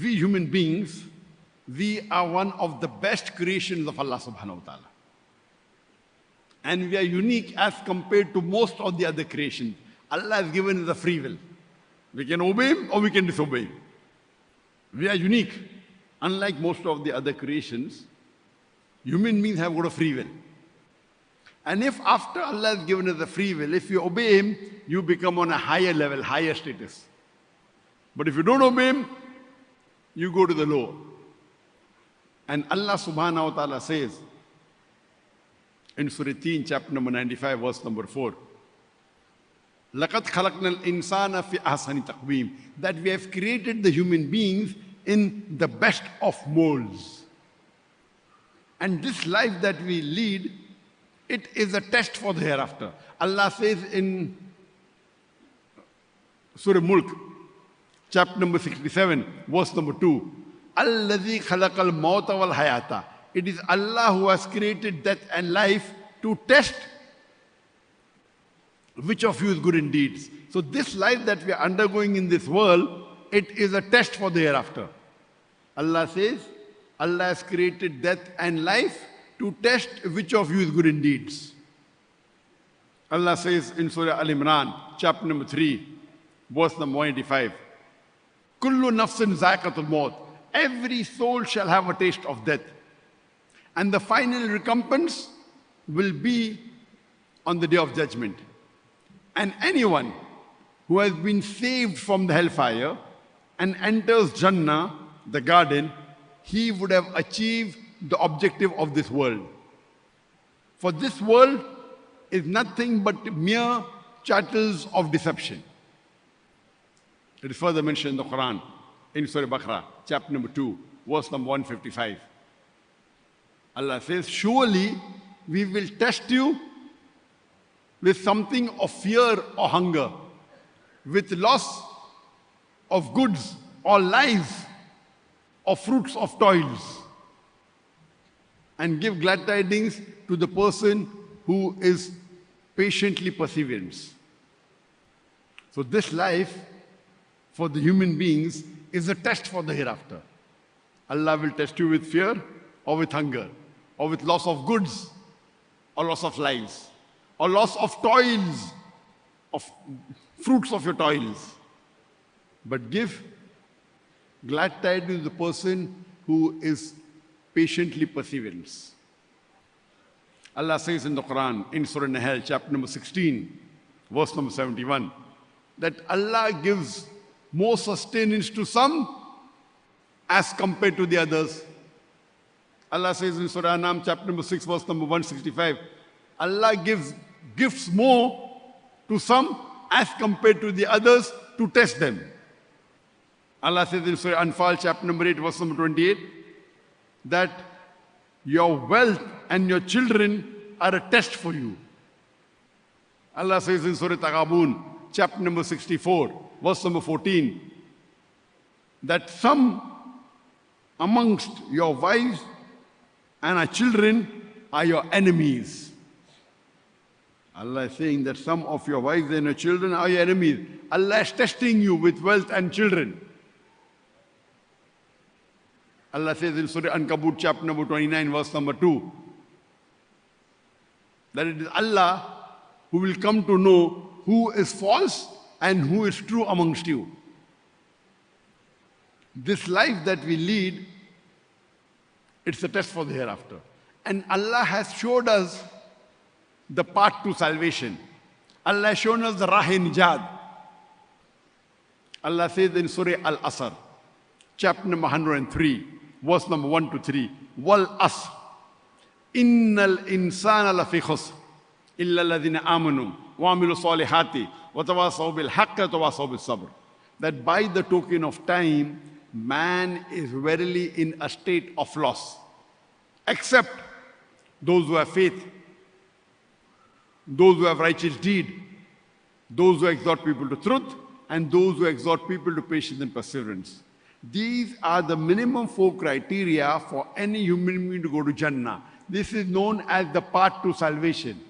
we human beings, we are one of the best creations of Allah subhanahu wa ta'ala. And we are unique as compared to most of the other creations. Allah has given us a free will. We can obey Him or we can disobey Him. We are unique. Unlike most of the other creations, human beings have got a free will. And if after Allah has given us a free will, if you obey Him, you become on a higher level, higher status. But if you don't obey Him, you go to the lower. And Allah subhanahu wa ta'ala says in Surah 3, chapter number 95, verse number 4, لَقَدْ خَلَقْنَا الْإِنسَانَ فِي أَحْسَنِ تَقْوِيمٍ, that we have created the human beings in the best of molds. And this life that we lead, it is a test for the hereafter. Allah says in Surah Mulk, chapter number 67, verse number 2, الَّذِي خَلَقَ الْمَوْتَ وَالْحَيَاةَ. It is Allah who has created death and life to test which of you is good in deeds. So this life that we are undergoing in this world, it is a test for the hereafter. Allah says, Allah has created death and life to test which of you is good in deeds. Allah says in Surah Al-Imran, chapter number 3, verse number 185, Kullu nafsin zaiqatul maut. Every soul shall have a taste of death. And the final recompense will be on the day of judgment. And anyone who has been saved from the hellfire and enters Jannah, the garden, he would have achieved the objective of this world. For this world is nothing but mere chattels of deception. It is further mentioned in the Quran, in Surah Baqarah, chapter number 2, verse number 155. Allah says, surely we will test you with something of fear or hunger, with loss of goods or lives or fruits of toils, and give glad tidings to the person who is patiently perseverance. So this life for the human beings is a test for the hereafter. Allah will test you with fear or with hunger, or with loss of goods, or loss of lives, or loss of toils, of fruits of your toils. But give glad tidings to the person who is patiently perseverance. Allah says in the Quran, in Surah Nahl, chapter number 16, verse number 71, that Allah gives more sustenance to some as compared to the others. Allah says in Surah Anam, chapter number 6, verse number 165, Allah gives gifts more to some as compared to the others to test them. Allah says in Surah Anfal, chapter number 8, verse number 28, that your wealth and your children are a test for you. Allah says in Surah Taghabun, chapter number 64, verse number 14, that some amongst your wives and our children are your enemies. Allah is saying that some of your wives and your children are your enemies. Allah is testing you with wealth and children. Allah says in Surah Ankabut, chapter number 29, verse number 2, that it is Allah who will come to know who is false and who is true amongst you. This life that we lead, it's a test for the hereafter. And Allah has showed us the path to salvation. Allah has shown us the Rah-e-Nijat. Allah says in Surah Al-Asr, chapter number 103, verse number 1 to 3, Wal Asr, Innal insana lafi khusr, illa alladhina amanu, wa amilu salihati, wa tawasaw bil haqqi, wa tawasaw bil sabr. That by the token of time, man is verily in a state of loss, except those who have faith, those who have righteous deed, those who exhort people to truth, and those who exhort people to patience and perseverance. These are the minimum 4 criteria for any human being to go to Jannah. This is known as the path to salvation.